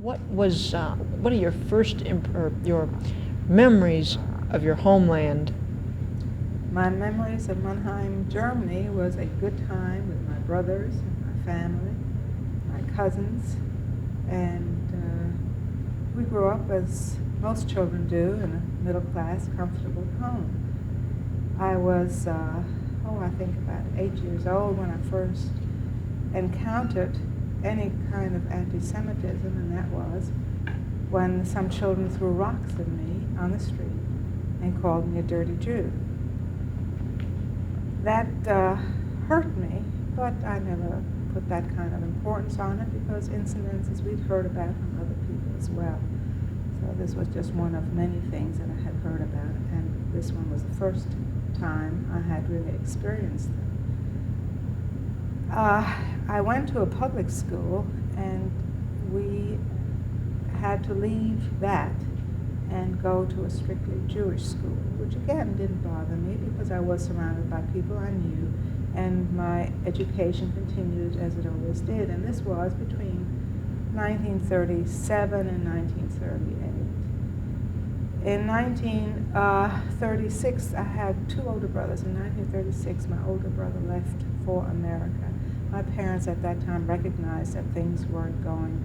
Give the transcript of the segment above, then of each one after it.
What are your or your memories of your homeland? My memories of Mannheim, Germany was a good time with my brothers, my family, my cousins, and we grew up as most children do in a middle-class, comfortable home. I was, I think about 8 years old when I first encountered any kind of anti-Semitism, and that was when some children threw rocks at me on the street and called me a dirty Jew. That hurt me, but I never put that kind of importance on it because incidences we'd heard about from other people as well. So this was just one of many things that I had heard about, and this one was the first time I had really experienced them. I went to a public school, and we had to leave that and go to a strictly Jewish school, which again didn't bother me because I was surrounded by people I knew, and my education continued as it always did. And this was between 1937 and 1938. In 1936, I had two older brothers. In 1936, my older brother left for America. My parents at that time recognized that things weren't going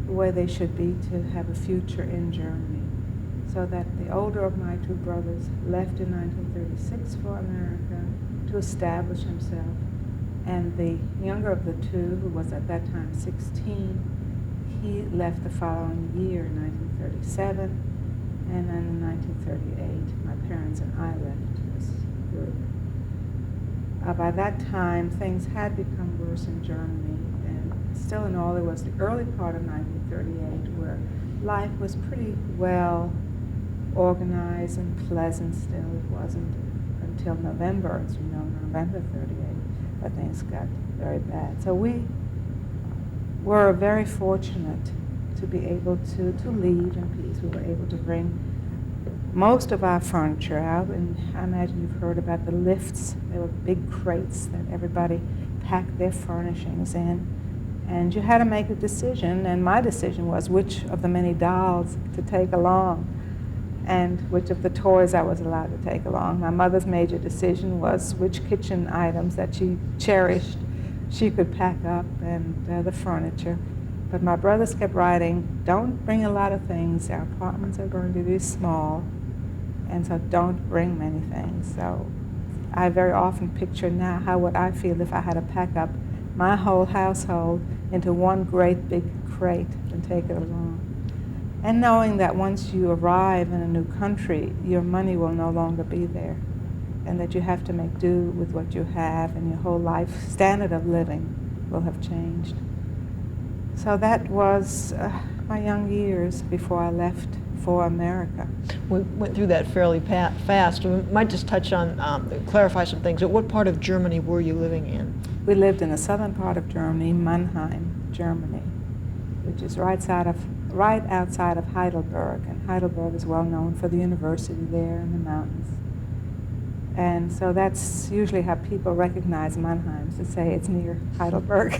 the way they should be to have a future in Germany. So that the older of my two brothers left in 1936 for America to establish himself. And the younger of the two, who was at that time 16, he left the following year, in 1937. And then in 1938, my parents and I left this group. By that time, things had become worse in Germany, and still in all, it was the early part of 1938 where life was pretty well organized and pleasant still. It wasn't until November, as you know, November 38, that things got very bad. So we were very fortunate to be able to leave in peace. We were able to bring most of our furniture out, and I imagine you've heard about the lifts. They were big crates that everybody packed their furnishings in. And you had to make a decision, and my decision was which of the many dolls to take along and which of the toys I was allowed to take along. My mother's major decision was which kitchen items that she cherished she could pack up, and the furniture. But my brothers kept writing, don't bring a lot of things. Our apartments are going to be small, and so don't bring many things. So I very often picture now how would I feel if I had to pack up my whole household into one great big crate and take it along. And knowing that once you arrive in a new country, your money will no longer be there, and that you have to make do with what you have, and your whole life standard of living will have changed. So that was my young years before I left for America. We went through that fairly fast. We might just touch on, clarify some things. What part of Germany were you living in? We lived in the southern part of Germany, Mannheim, Germany, which is right outside of Heidelberg. And Heidelberg is well known for the university there in the mountains. And so that's usually how people recognize Mannheim, to say it's near Heidelberg.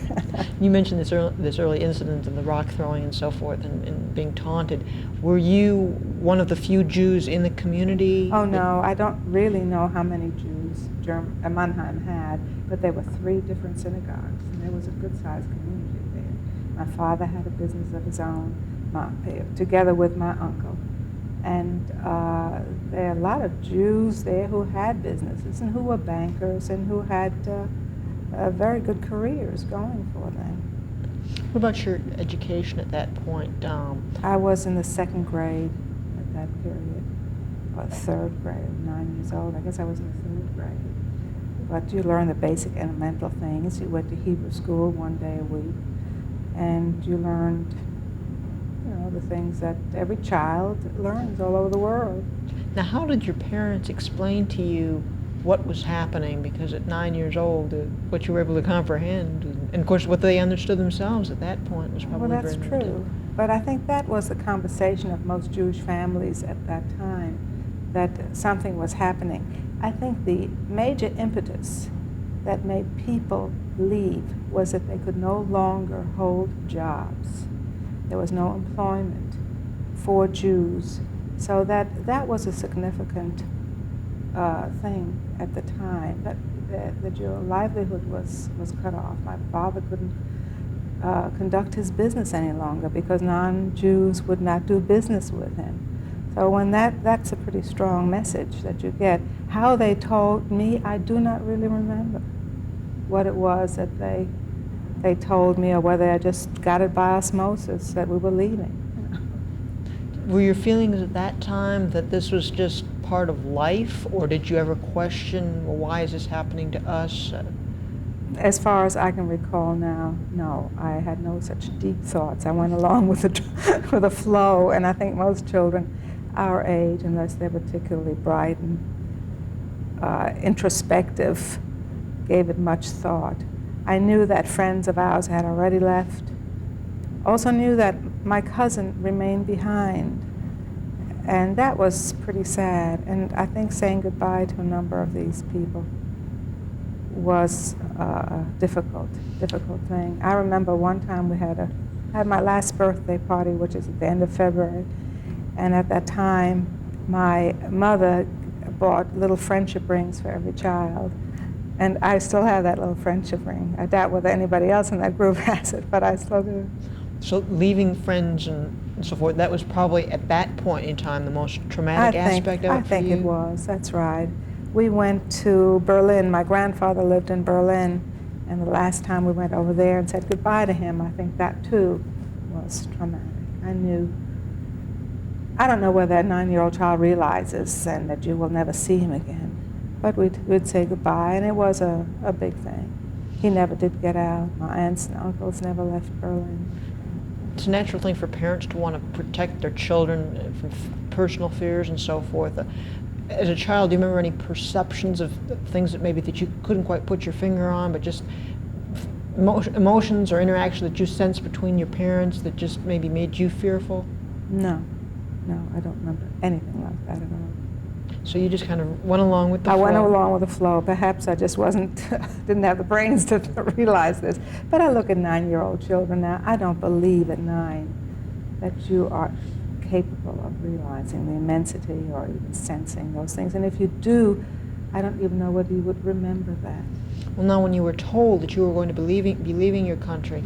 You mentioned this early incident of the rock throwing and so forth, and being taunted. Were you one of the few Jews in the community? Oh no, I don't really know how many Jews Mannheim had, but there were 3 different synagogues, and there was a good-sized community there. My father had a business of his own, together with my uncle. And there are a lot of Jews there who had businesses and who were bankers and who had very good careers going for them. What about your education at that point? I was in the 2nd grade at that period, or 3rd grade, 9 years old. I guess I was in the 3rd grade. But you learn the basic elemental things. You went to Hebrew school 1 day a week, and you learned the things that every child learns all over the world. Now, how did your parents explain to you what was happening? Because at 9 years old, what you were able to comprehend, and of course what they understood themselves at that point was probably very limited. Well, that's true. But I think that was the conversation of most Jewish families at that time, that something was happening. I think the major impetus that made people leave was that they could no longer hold jobs. There was no employment for Jews. So that was a significant thing at the time. That the Jew livelihood was cut off. My father couldn't conduct his business any longer because non-Jews would not do business with him. So when that's a pretty strong message that you get. How they told me, I do not really remember what it was that they told me, or whether I just got it by osmosis that we were leaving. Were your feelings at that time that this was just part of life, or did you ever question, well, why is this happening to us? As far as I can recall now, no, I had no such deep thoughts. I went along with the flow, and I think most children our age, unless they're particularly bright and introspective, gave it much thought. I knew that friends of ours had already left. Also knew that my cousin remained behind, and that was pretty sad. And I think saying goodbye to a number of these people was a difficult thing. I remember one time we had my last birthday party, which is at the end of February, and at that time my mother bought little friendship rings for every child, and I still have that little friendship ring. I doubt whether anybody else in that group has it, but I still do. So leaving friends and so forth, that was probably at that point in time the most traumatic aspect of it for you? I think it was, that's right. We went to Berlin. My grandfather lived in Berlin, and the last time we went over there and said goodbye to him, I think that too was traumatic. I don't know whether a 9-year-old child realizes and that you will never see him again, but we'd say goodbye, and it was a big thing. He never did get out. My aunts and uncles never left Berlin. It's a natural thing for parents to want to protect their children from personal fears and so forth. As a child, do you remember any perceptions of things that you couldn't quite put your finger on, but just emotions or interaction that you sensed between your parents that just maybe made you fearful? No, I don't remember anything like that at all. So you just kind of went along with the flow? I went along with the flow. Perhaps I just didn't have the brains to realize this. But I look at 9-year-old children now. I don't believe at 9 that you are capable of realizing the immensity or even sensing those things. And if you do, I don't even know whether you would remember that. Well, now when you were told that you were going to be leaving your country,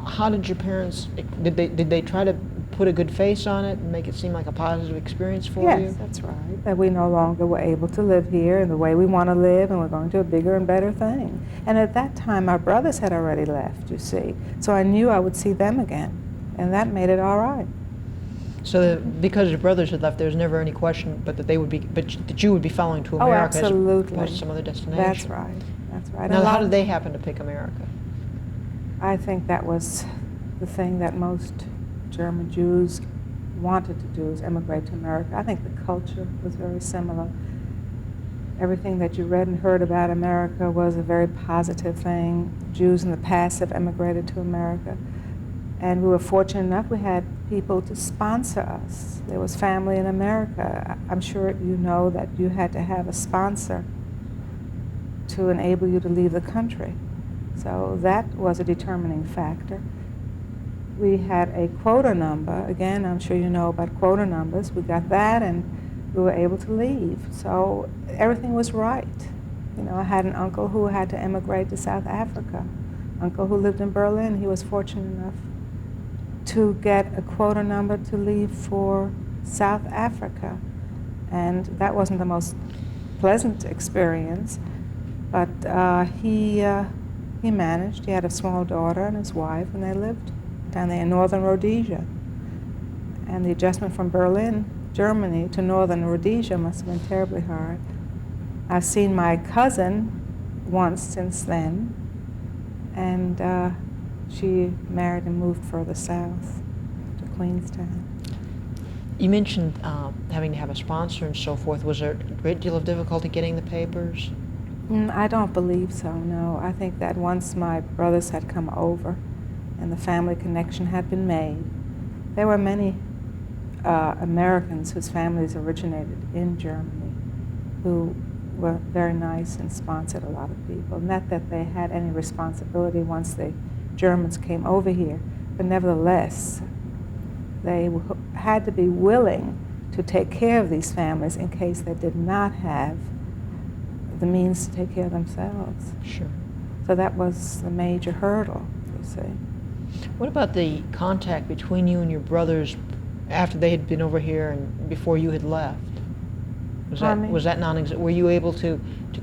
how did your parents, did they try to put a good face on it and make it seem like a positive experience for you? Yes, that's right. That we no longer were able to live here in the way we want to live, and we're going to a bigger and better thing. And at that time, our brothers had already left, you see. So I knew I would see them again, and that made it all right. So because your brothers had left, there was never any question, but that you would be following to America as opposed to some other destination. That's right. That's right. Now, how did they happen to pick America? I think that was the thing that most German Jews wanted to do, is emigrate to America. I think the culture was very similar. Everything that you read and heard about America was a very positive thing. Jews in the past have emigrated to America. And we were fortunate enough, we had people to sponsor us. There was family in America. I'm sure you know that you had to have a sponsor to enable you to leave the country. So that was a determining factor. We had a quota number. Again, I'm sure you know about quota numbers. We got that, and we were able to leave. So everything was right. You know, I had an uncle who had to emigrate to South Africa. Uncle who lived in Berlin, he was fortunate enough to get a quota number to leave for South Africa. And that wasn't the most pleasant experience, but he managed. He had a small daughter and his wife, and they lived down there in northern Rhodesia. And the adjustment from Berlin, Germany, to northern Rhodesia must have been terribly hard. I've seen my cousin once since then, and she married and moved further south to Queenstown. You mentioned having to have a sponsor and so forth. Was there a great deal of difficulty getting the papers? I don't believe so, no. I think that once my brothers had come over and the family connection had been made, there were many Americans whose families originated in Germany who were very nice and sponsored a lot of people. Not that they had any responsibility once the Germans came over here, but nevertheless, they had to be willing to take care of these families in case they did not have the means to take care of themselves. Sure. So that was the major hurdle, you see. What about the contact between you and your brothers after they had been over here and before you had left? Was that non-existent? Were you able to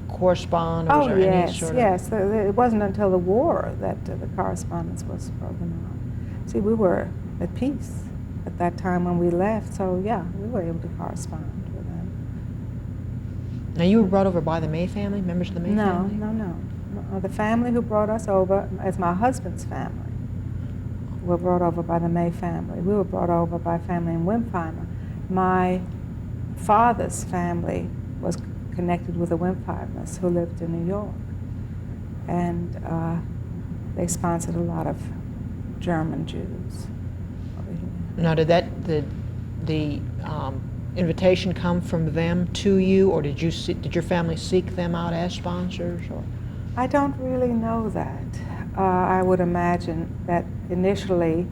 correspond, or was there any sort of... Yes. It wasn't until the war that the correspondence was broken off. See, we were at peace at that time when we left, so yeah, we were able to correspond with them. Now, you were brought over by the May family, members of the May family? No. The family who brought us over, as my husband's family, were brought over by the May family. We were brought over by family in Wimpheimer. My father's family was connected with the Wimpheimers who lived in New York. And they sponsored a lot of German Jews over here. Now, did the invitation come from them to you, or did your family seek them out as sponsors? Or? I don't really know that. I would imagine that initially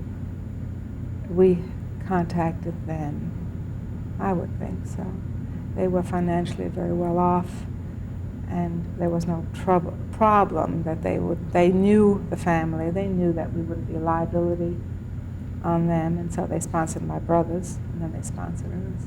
we contacted them. I would think so. They were financially very well off, and there was no problem that they knew the family. They knew that we wouldn't be a liability on them, and so they sponsored my brothers, and then they sponsored us.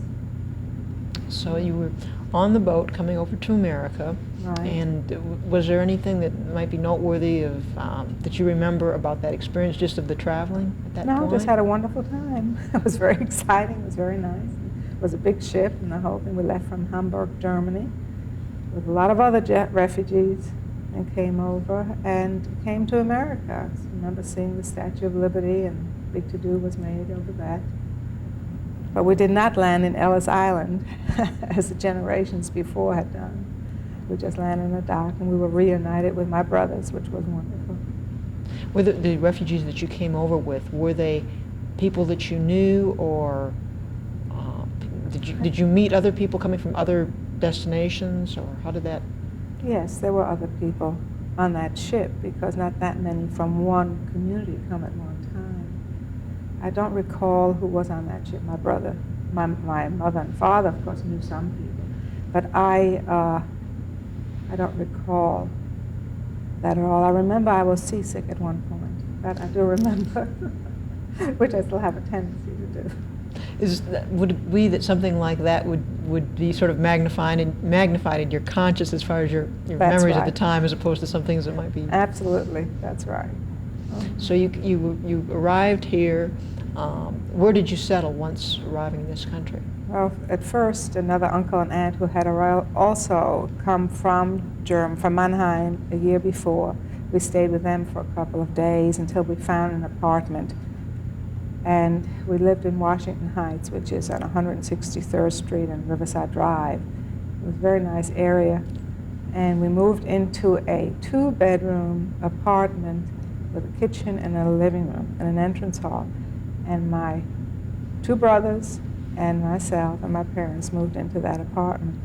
So you were on the boat coming over to America, Right. and was there anything that might be noteworthy of that you remember about that experience, just of the traveling at that point? No, just had a wonderful time. It was very exciting. It was very nice. It was a big ship, and the whole thing. We left from Hamburg, Germany, with a lot of other refugees, and came over and came to America. So I remember seeing the Statue of Liberty, and big to-do was made over that. But we did not land in Ellis Island, as the generations before had done. We just landed in a dock, and we were reunited with my brothers, which was wonderful. Were the refugees that you came over with, were they people that you knew, or did you meet other people coming from other destinations, or how did that? Yes, there were other people on that ship, because not that many from one community come at one time. I don't recall who was on that ship. My brother, my mother and father, of course, knew some people, but I don't recall that at all. I remember I was seasick at one point. That I do remember, which I still have a tendency to do. Would it be that something like that would be sort of magnified in your conscious as far as your memories at the time, as opposed to some things that might be? Absolutely, that's right. So you arrived here. Where did you settle once arriving in this country? Well, at first, another uncle and aunt who had also come from Mannheim a year before. We stayed with them for a couple of days until we found an apartment. And we lived in Washington Heights, which is on 163rd Street and Riverside Drive. It was a very nice area. And we moved into a 2-bedroom apartment with a kitchen and a living room and an entrance hall. And my 2 brothers and myself and my parents moved into that apartment.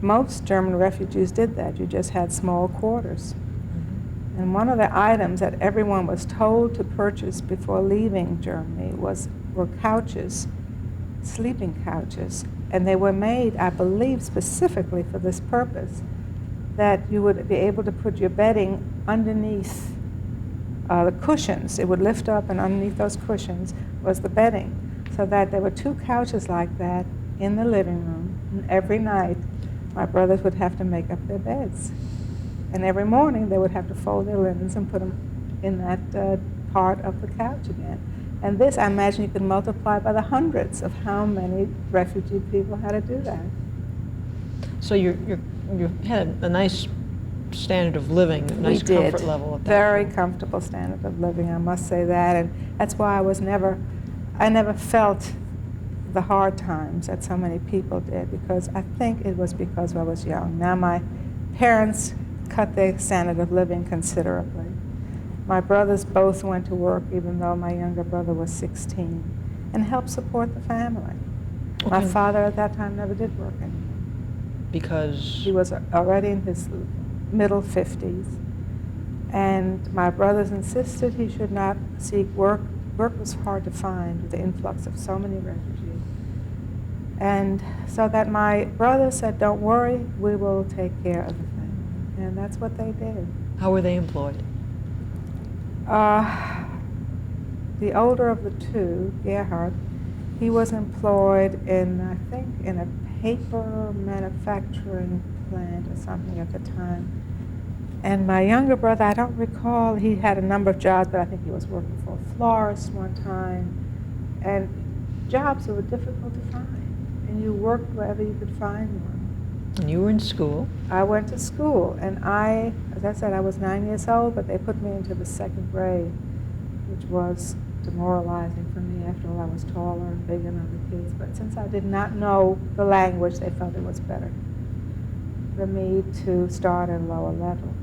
Most German refugees did that. You just had small quarters. And one of the items that everyone was told to purchase before leaving Germany were couches, sleeping couches. And they were made, I believe, specifically for this purpose, that you would be able to put your bedding underneath the cushions. It would lift up, and underneath those cushions was the bedding. So that there were 2 couches like that in the living room. And every night, my brothers would have to make up their beds. And every morning, they would have to fold their linens and put them in that part of the couch again. And this, I imagine, you could multiply by the hundreds of how many refugee people had to do that. So you had a nice standard of living, a nice comfort level at that Very point. comfortable standard of living, I must say that. And that's why I never felt the hard times that so many people did, because I think it was because I was young. Now my parents cut their standard of living considerably. My brothers both went to work, even though my younger brother was 16, and helped support the family. Okay. My father at that time never did work anymore. Because? He was already in his middle 50s. And my brothers insisted he should not seek work work was hard to find with the influx of so many refugees. And so that my brother said, don't worry, we will take care of the family. And that's what they did. How were they employed? The older of the two, Gerhard, he was employed in, I think, in a paper manufacturing plant or something at the time. And my younger brother, I don't recall, he had a number of jobs, but I think he was working for a florist one time. And jobs that were difficult to find. And you worked wherever you could find one. And you were in school? I went to school, and as I said, I was 9 years old, but they put me into the second grade, which was demoralizing for me. After all, I was taller and bigger than other kids. But since I did not know the language, they felt it was better for me to start at a lower level.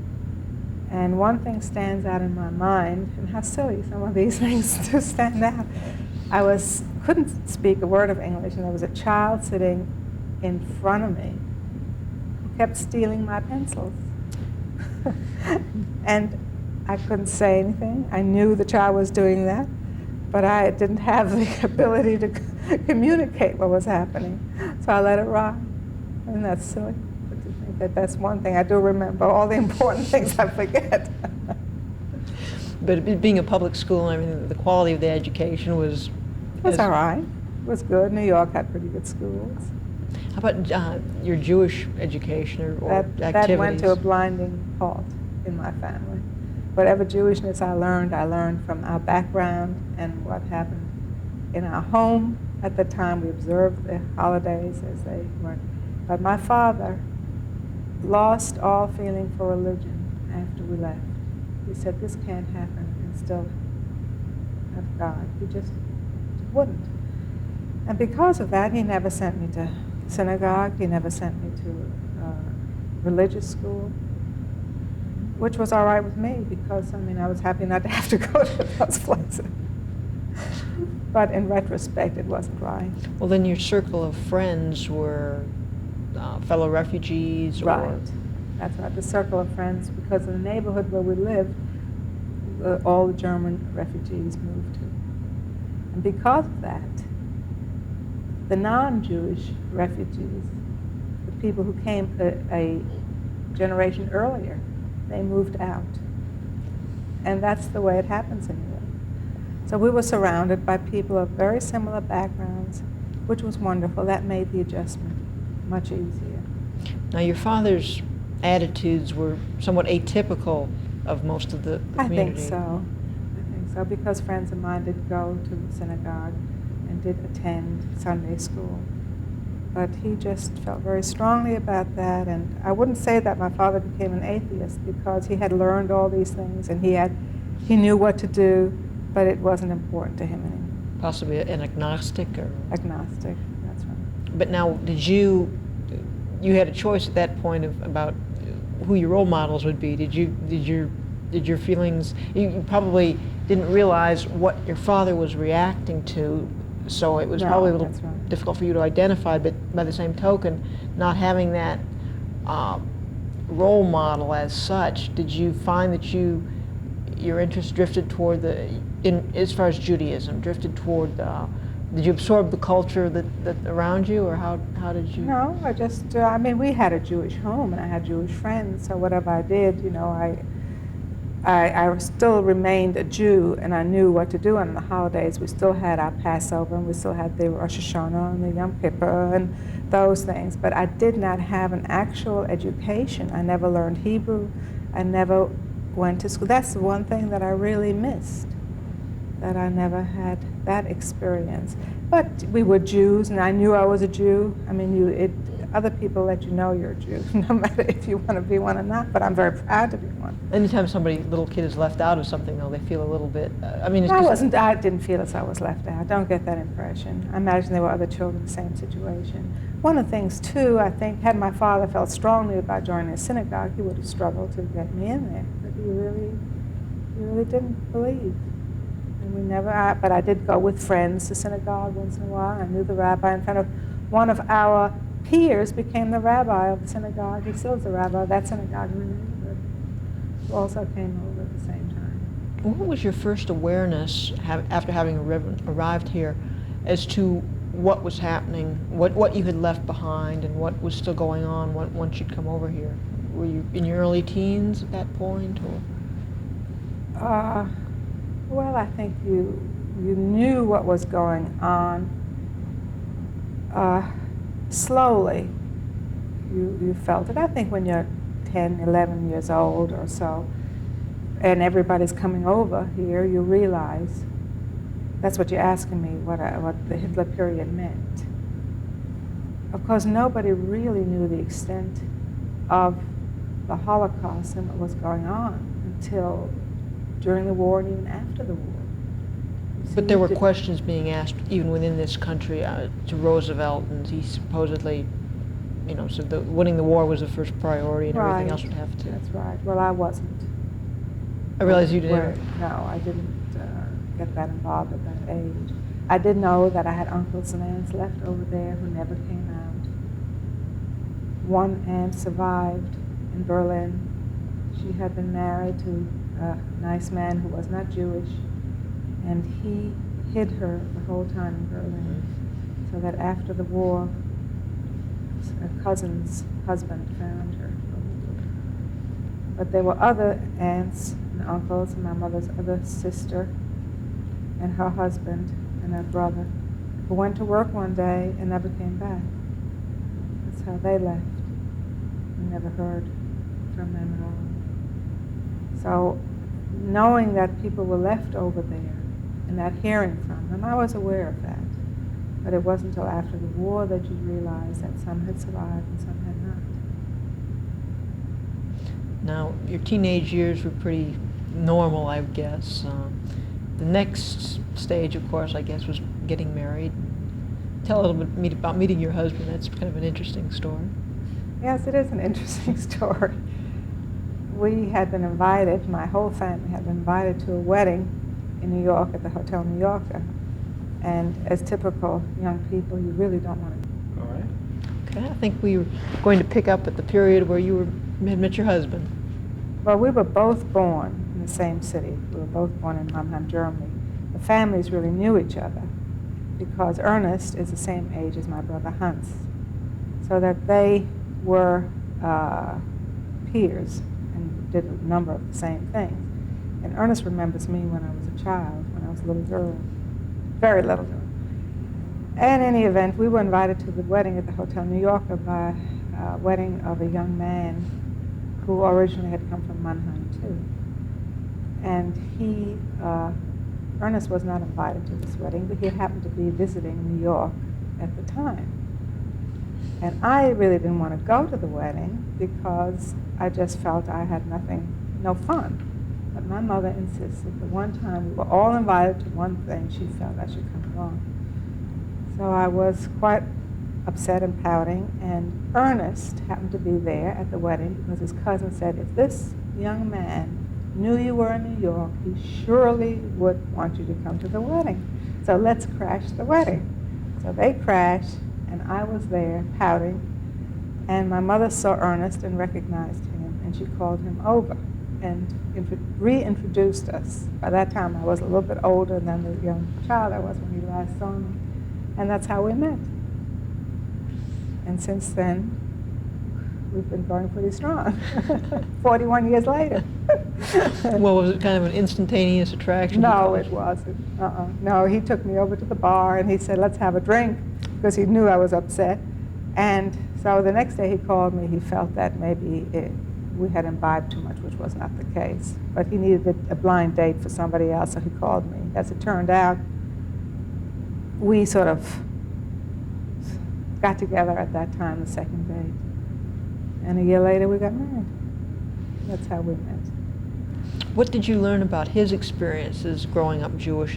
And one thing stands out in my mind, and how silly some of these things do stand out. I couldn't speak a word of English, and there was a child sitting in front of me who kept stealing my pencils. And I couldn't say anything. I knew the child was doing that, but I didn't have the ability to communicate what was happening. So I let it ride. Isn't that silly? But to think that's one thing I do remember. All the important things I forget. But being a public school and everything, the quality of the education was... It was all right. It was good. New York had pretty good schools. How about your Jewish education or activities? That went to a blinding halt in my family. Whatever Jewishness I learned from our background and what happened in our home. At the time, we observed the holidays as they were. But my father lost all feeling for religion after we left. He said, this can't happen and still have God. He just wouldn't. And because of that, he never sent me to synagogue. He never sent me to religious school, which was all right with me because, I was happy not to have to go to those places. But in retrospect, it wasn't right. Well, then your circle of friends were fellow refugees? Right. That's right, the circle of friends, because in the neighborhood where we lived, all the German refugees moved to. And because of that, the non-Jewish refugees, the people who came a generation earlier, they moved out. And that's the way it happens anyway. So we were surrounded by people of very similar backgrounds, which was wonderful. That made the adjustment much easier. Now, your father's attitudes were somewhat atypical of most of the community. I think so, because friends of mine did go to the synagogue and did attend Sunday school. But he just felt very strongly about that, and I wouldn't say that my father became an atheist because he had learned all these things and he knew what to do, but it wasn't important to him anymore. Possibly an agnostic? Agnostic, that's right. But now, you had a choice at that point about who your role models would be. Did your feelings, you probably didn't realize what your father was reacting to, so it was probably a little difficult for you to identify, but by the same token, not having that role model as such, did you find that your interest drifted toward as far as Judaism, drifted toward did you absorb the culture that around you, or how did you? No, I just, we had a Jewish home and I had Jewish friends, so whatever I did, I still remained a Jew, and I knew what to do on the holidays. We still had our Passover, and we still had the Rosh Hashanah and the Yom Kippur and those things, but I did not have an actual education. I never learned Hebrew. I never went to school. That's the one thing that I really missed, that I never had that experience. But we were Jews, and I knew I was a Jew. Other people let you know you're a Jew, no matter if you want to be one or not, but I'm very proud to be one. Anytime little kid is left out of something, though, they feel a little bit, I didn't feel as I was left out. Don't get that impression. I imagine there were other children in the same situation. One of the things, too, I think, had my father felt strongly about joining a synagogue, he would have struggled to get me in there. But he really didn't believe. And but I did go with friends to synagogue once in a while. I knew the rabbi. In fact, one of our peers became the rabbi of the synagogue. He still is the rabbi of that synagogue in the neighborhood, who also came over at the same time. What was your first awareness after having arrived here as to what was happening, what you had left behind, and what was still going on once you'd come over here? Were you in your early teens at that point, or? Well, I think you knew what was going on. Slowly, you felt it. I think when you're 10, 11 years old or so, and everybody's coming over here, you realize, that's what you're asking me, what the Hitler period meant. Of course, nobody really knew the extent of the Holocaust and what was going on until during the war and even after the war. But there were questions being asked even within this country to Roosevelt, and he supposedly, said that winning the war was the first priority, and everything else would have to. That's right. Well, I wasn't. I realize you didn't. No, I didn't get that involved at that age. I did know that I had uncles and aunts left over there who never came out. One aunt survived in Berlin. She had been married to a nice man who was not Jewish, and he hid her the whole time in Berlin, so that after the war, a cousin's husband found her. But there were other aunts and uncles, and my mother's other sister and her husband and her brother, who went to work one day and never came back. That's how they left. We never heard from them at all. So knowing that people were left over there and not hearing from them, I was aware of that. But it wasn't until after the war that you realized that some had survived and some had not. Now, your teenage years were pretty normal, I guess. The next stage, of course, I guess, was getting married. Tell a little bit about meeting your husband. That's kind of an interesting story. Yes, it is an interesting story. We had been invited, my whole family had been invited to a wedding in New York at the Hotel New Yorker. And as typical young people, you really don't want to. All right. Okay, I think we were going to pick up at the period where you had met your husband. Well, we were both born in the same city. We were both born in Mannheim, Germany. The families really knew each other because Ernest is the same age as my brother Hans, so that they were peers and did a number of the same things. And Ernest remembers me when I was a child, when I was a little girl, very little girl. And in any event, we were invited to the wedding at the Hotel New Yorker by a wedding of a young man who originally had come from Mannheim too. And Ernest was not invited to this wedding, but he happened to be visiting New York at the time. And I really didn't want to go to the wedding because I just felt I had no fun. But my mother insisted. The one time we were all invited to one thing, she felt I should come along. So I was quite upset and pouting, and Ernest happened to be there at the wedding because his cousin said, if this young man knew you were in New York, he surely would want you to come to the wedding. So let's crash the wedding. So they crashed, and I was there pouting, and my mother saw Ernest and recognized him, and she called him over and reintroduced us. By that time, I was a little bit older than the young child I was when he last saw me. And that's how we met. And since then, we've been going pretty strong, 41 years later. Well, was it kind of an instantaneous attraction? No, it wasn't. No, he took me over to the bar, and he said, let's have a drink, because he knew I was upset. And so the next day he called me. He felt that maybe we had imbibed too much, which was not the case. But he needed a blind date for somebody else, so he called me. As it turned out, we sort of got together at that time, the second date. And a year later, we got married. That's how we met. What did you learn about his experiences growing up Jewish?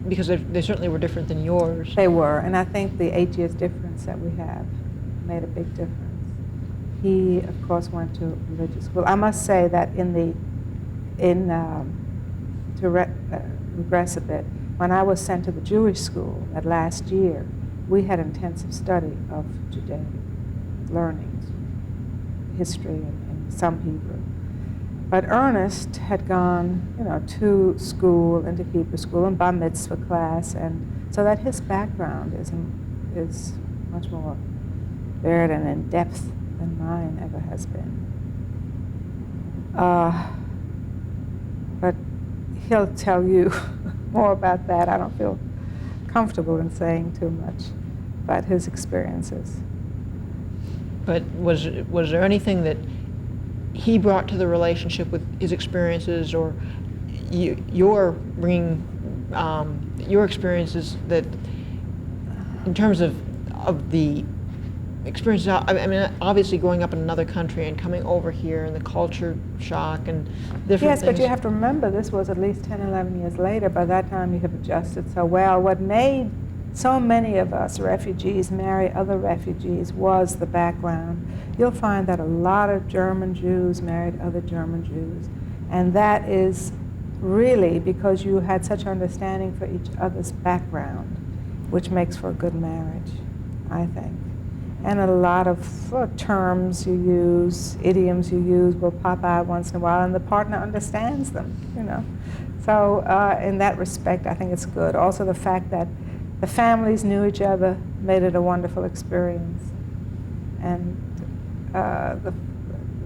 Because they certainly were different than yours. They were, and I think the 8 years difference that we have made a big difference. He, of course, went to religious school. I must say that to regress a bit, when I was sent to the Jewish school that last year, we had intensive study of Judaic learnings, history, and some Hebrew. But Ernest had gone, to school, into Hebrew school and bar mitzvah class, and so that his background is much more varied and in depth than mine ever has been. But he'll tell you more about that. I don't feel comfortable in saying too much about his experiences. But was there anything that he brought to the relationship with his experiences, or your bringing your experiences, that in terms of the experiences? I mean, obviously growing up in another country and coming over here and the culture shock and different Yes, things. but you have to remember this was at least 10, 11 years later. By that time you have adjusted so well. What made so many of us refugees marry other refugees was the background. You'll find that a lot of German Jews married other German Jews. And that is really because you had such understanding for each other's background, which makes for a good marriage, I think. And a lot of terms you use, idioms you use will pop out once in a while, and the partner understands them, So in that respect, I think it's good. Also the fact that the families knew each other made it a wonderful experience. And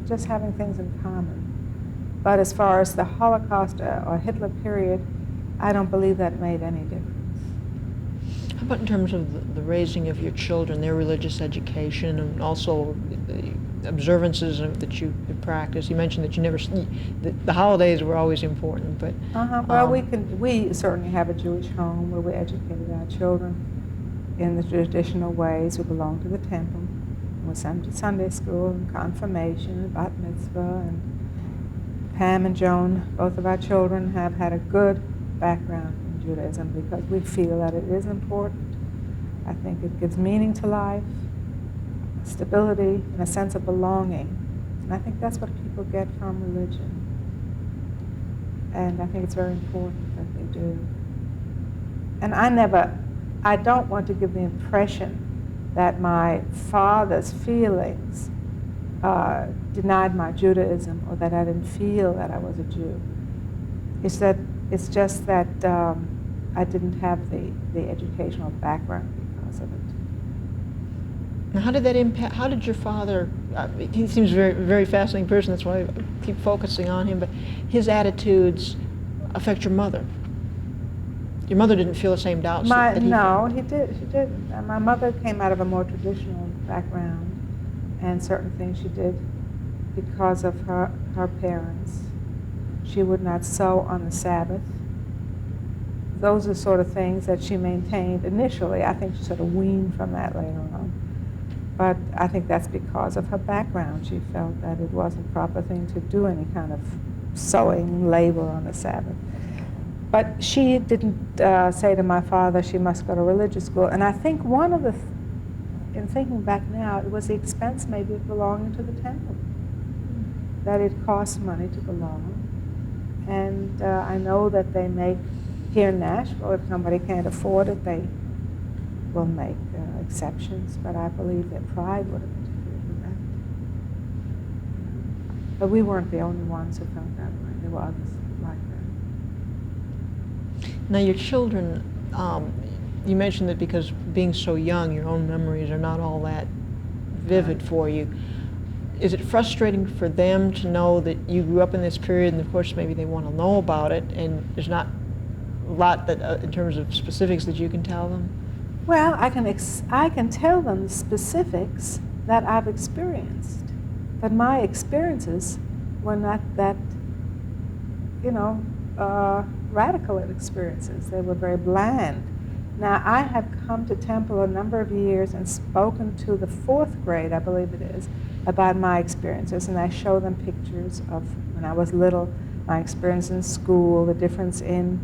just having things in common. But as far as the Holocaust or Hitler period, I don't believe that made any difference. How about in terms of the raising of your children, their religious education, and also the observances that you practice? You mentioned that you never, the holidays were always important, but... Well, we certainly have a Jewish home where we educated our children in the traditional ways. We belong to the temple. We sent to Sunday school and confirmation and bat mitzvah, and Pam and Joan, both of our children, have had a good background in Judaism because we feel that it is important. I think it gives meaning to life, stability, and a sense of belonging. And I think that's what people get from religion. And I think it's very important that they do. And I don't want to give the impression that my father's feelings denied my Judaism, or that I didn't feel that I was a Jew. It's just that I didn't have the educational background because of it. Now, how did that impact? How did your father? He seems a very, very fascinating person. That's why I keep focusing on him. But his attitudes affect your mother. Your mother didn't feel the same doubts that he No, felt. she didn't. And my mother came out of a more traditional background, and certain things she did because of her parents. She would not sew on the Sabbath. Those are sort of things that she maintained initially. I think she sort of weaned from that later on. But I think that's because of her background. She felt that it wasn't a proper thing to do any kind of sewing labor on the Sabbath. But she didn't say to my father she must go to religious school. And I think in thinking back now, it was the expense maybe of belonging to the temple, that it costs money to belong. And I know that they make, here in Nashville, if somebody can't afford it, they will make exceptions. But I believe that pride would have interfered with that. But we weren't the only ones who felt that way. There were others like that. Now, your children, you mentioned that because being so young, your own memories are not all that vivid for you. Is it frustrating for them to know that you grew up in this period, and of course maybe they want to know about it, and there's not a lot that, in terms of specifics, that you can tell them? Well, I can tell them the specifics that I've experienced, but my experiences were not that, radical experiences. They were very bland. Now, I have come to Temple a number of years and spoken to the 4th grade, I believe it is, about my experiences, and I show them pictures of when I was little, my experience in school, the difference in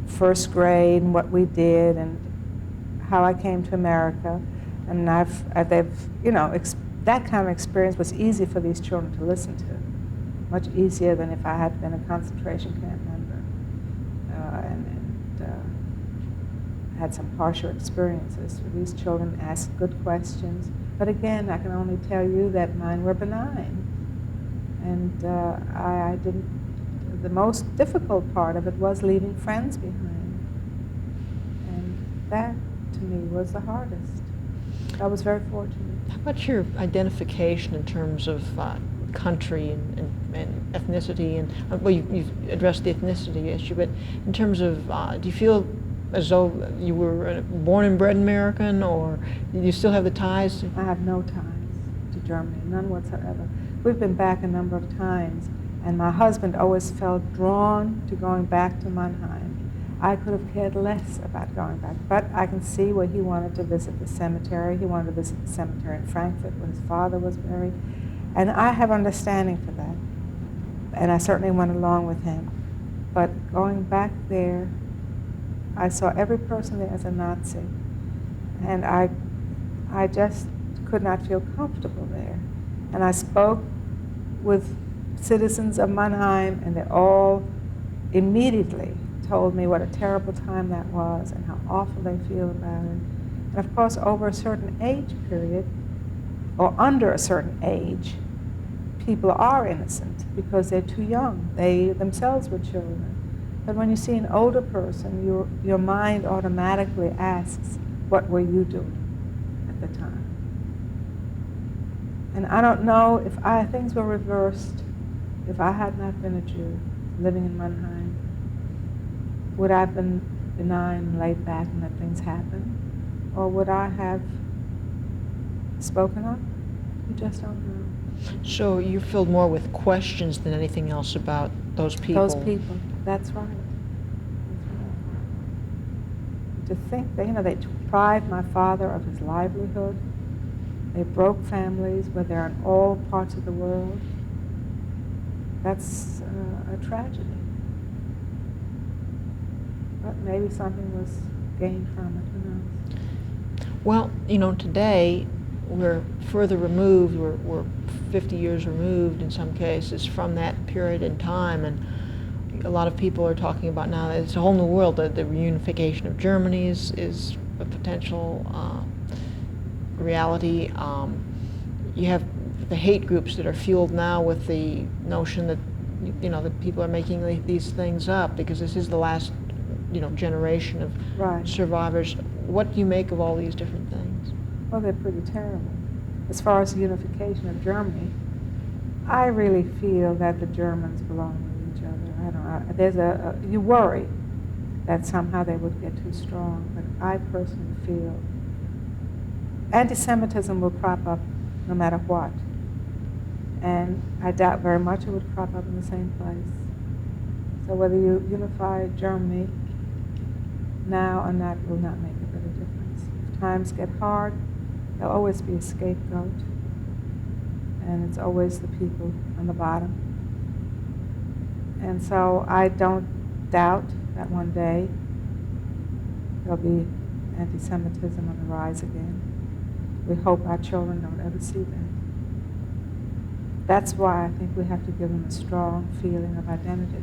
1st grade and what we did, and how I came to America. And that kind of experience was easy for these children to listen to, much easier than if I had been a concentration camp member and had some harsher experiences. These children asked good questions, but again, I can only tell you that mine were benign. And I didn't, the most difficult part of it was leaving friends behind. And that, to me, was the hardest. I was very fortunate. How about your identification in terms of country and ethnicity? And well, you've addressed the ethnicity issue, but in terms of, do you feel as though you were born and bred American, or do you still have the ties? I have no ties to Germany, none whatsoever. We've been back a number of times, and my husband always felt drawn to going back to Mannheim. I could have cared less about going back, but I can see where he wanted to visit the cemetery. He wanted to visit the cemetery in Frankfurt where his father was buried, and I have understanding for that, and I certainly went along with him. But going back there, I saw every person there as a Nazi, and I just could not feel comfortable there. And I spoke with citizens of Mannheim, and they all immediately told me what a terrible time that was and how awful they feel about it. And of course, over a certain age period, or under a certain age, people are innocent because they're too young. They themselves were children. But when you see an older person, your mind automatically asks, what were you doing at the time? And I don't know if things were reversed, if I had not been a Jew living in Mannheim, would I have been benign and laid back and let things happen? Or would I have spoken up? You just don't know. So you're filled more with questions than anything else about those people. Those people, that's right. That's right. To think that, they deprived my father of his livelihood. They broke families where they're in all parts of the world. That's a tragedy. But maybe something was gained from it, who knows? Well, today we're further removed, we're 50 years removed in some cases from that period in time, and a lot of people are talking about now that it's a whole new world. The reunification of Germany is a potential reality. You have the hate groups that are fueled now with the notion that that people are making these things up because this is the last generation of right. survivors. What do you make of all these different things? Well, they're pretty terrible. As far as the unification of Germany, I really feel that the Germans belong with each other. I don't know. You worry that somehow they would get too strong, but I personally feel anti-Semitism will crop up no matter what. And I doubt very much it would crop up in the same place. So whether you unify Germany now or not will not make a bit of difference. If times get hard, there'll always be a scapegoat, and it's always the people on the bottom. And so I don't doubt that one day there'll be anti-Semitism on the rise again. We hope our children don't ever see that. That's why I think we have to give them a strong feeling of identity,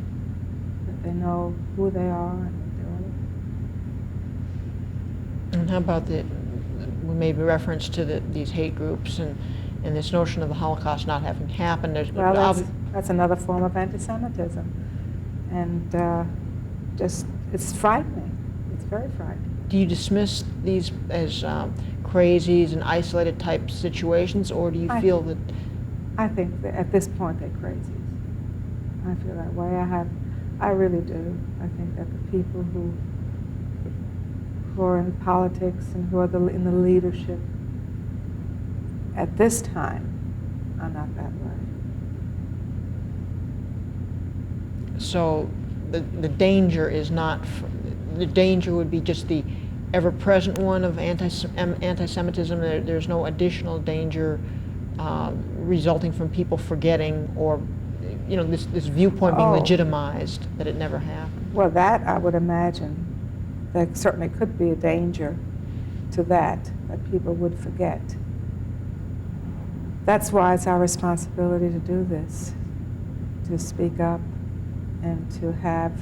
that they know who they are and what they're all. And how about we made reference to these hate groups and this notion of the Holocaust not having happened. Well, that's another form of anti-Semitism. And it's frightening. It's very frightening. Do you dismiss these as crazies and isolated type situations, or do you feel that... I think that at this point they're crazies. I feel that way. I really do. I think that the people who are in politics and who are in the leadership at this time are not that way. So the danger is not... The danger would be just the ever-present one of anti-Semitism. There's no additional danger resulting from people forgetting or, this viewpoint being legitimized, that it never happened. Well, that I would imagine. There certainly could be a danger to that people would forget. That's why it's our responsibility to do this, to speak up and to have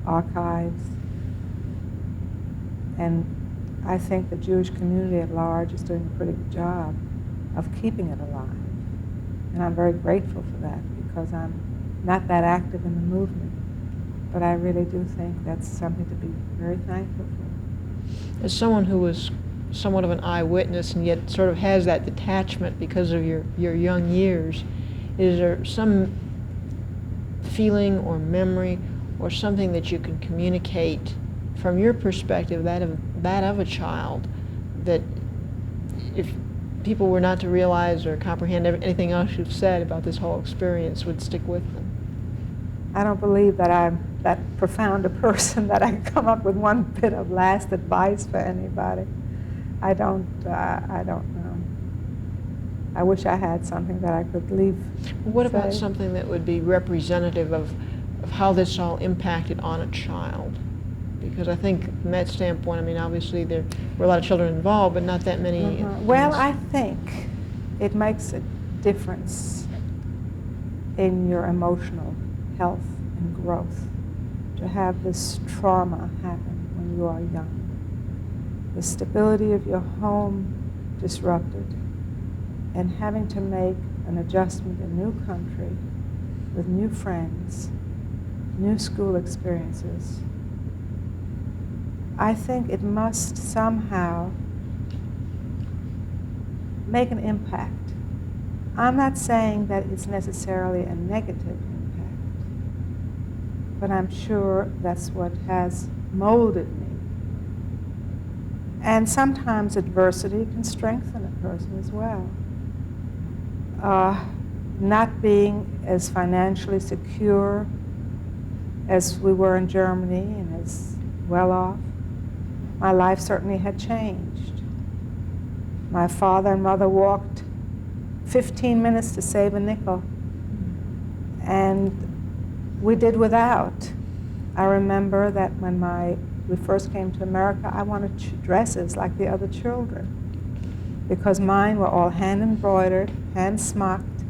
archives. And I think the Jewish community at large is doing a pretty good job of keeping it alive. And I'm very grateful for that, because I'm not that active in the movement. But I really do think that's something to be very thankful for. As someone who was somewhat of an eyewitness and yet sort of has that detachment because of your young years, is there some feeling or memory or something that you can communicate from your perspective, that of a child, that if people were not to realize or comprehend anything else you've said about this whole experience, would stick with them? I don't believe that I'm that profound a person that I can come up with one bit of last advice for anybody. I don't know. I wish I had something that I could leave. What about something that would be representative of how this all impacted on a child? Because I think from that standpoint, I mean, obviously there were a lot of children involved, but not that many. Well, I think it makes a difference in your emotional health and growth to have this trauma happen when you are young. The stability of your home disrupted, and having to make an adjustment in a new country with new friends, new school experiences. I think it must somehow make an impact. I'm not saying that it's necessarily a negative impact, but I'm sure that's what has molded me. And sometimes adversity can strengthen a person as well. Not being as financially secure as we were in Germany and as well off, my life certainly had changed. My father and mother walked 15 minutes to save a nickel, and we did without. I remember that when we first came to America, I wanted dresses like the other children, because mine were all hand embroidered, hand smocked,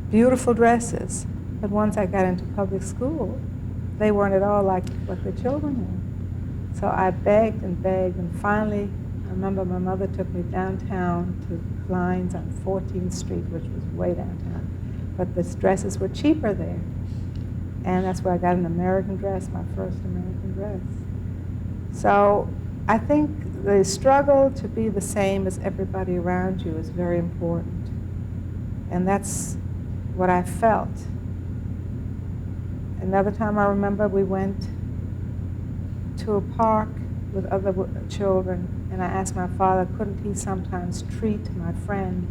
beautiful dresses. But once I got into public school, they weren't at all like what the children were. So I begged, and finally, I remember my mother took me downtown to Klein's on 14th Street, which was way downtown. But the dresses were cheaper there. And that's where I got an American dress, my first American dress. So I think the struggle to be the same as everybody around you is very important. And that's what I felt. Another time I remember we went to a park with other children, and I asked my father, couldn't he sometimes treat my friend,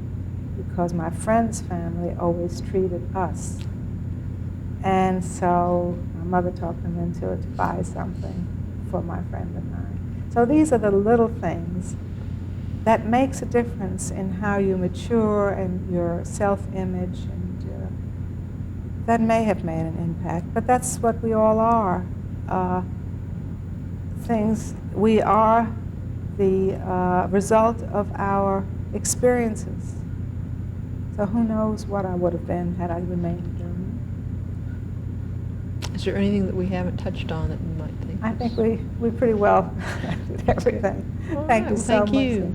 because my friend's family always treated us. And so my mother talked him into it to buy something for my friend and I. So these are the little things that makes a difference in how you mature and your self-image, and that may have made an impact, but that's what we all are. We are the result of our experiences. So who knows what I would have been had I remained in Germany. Is there anything that we haven't touched on that you might think? I think we pretty well did everything. All Thank right, you well, so much. Thank you.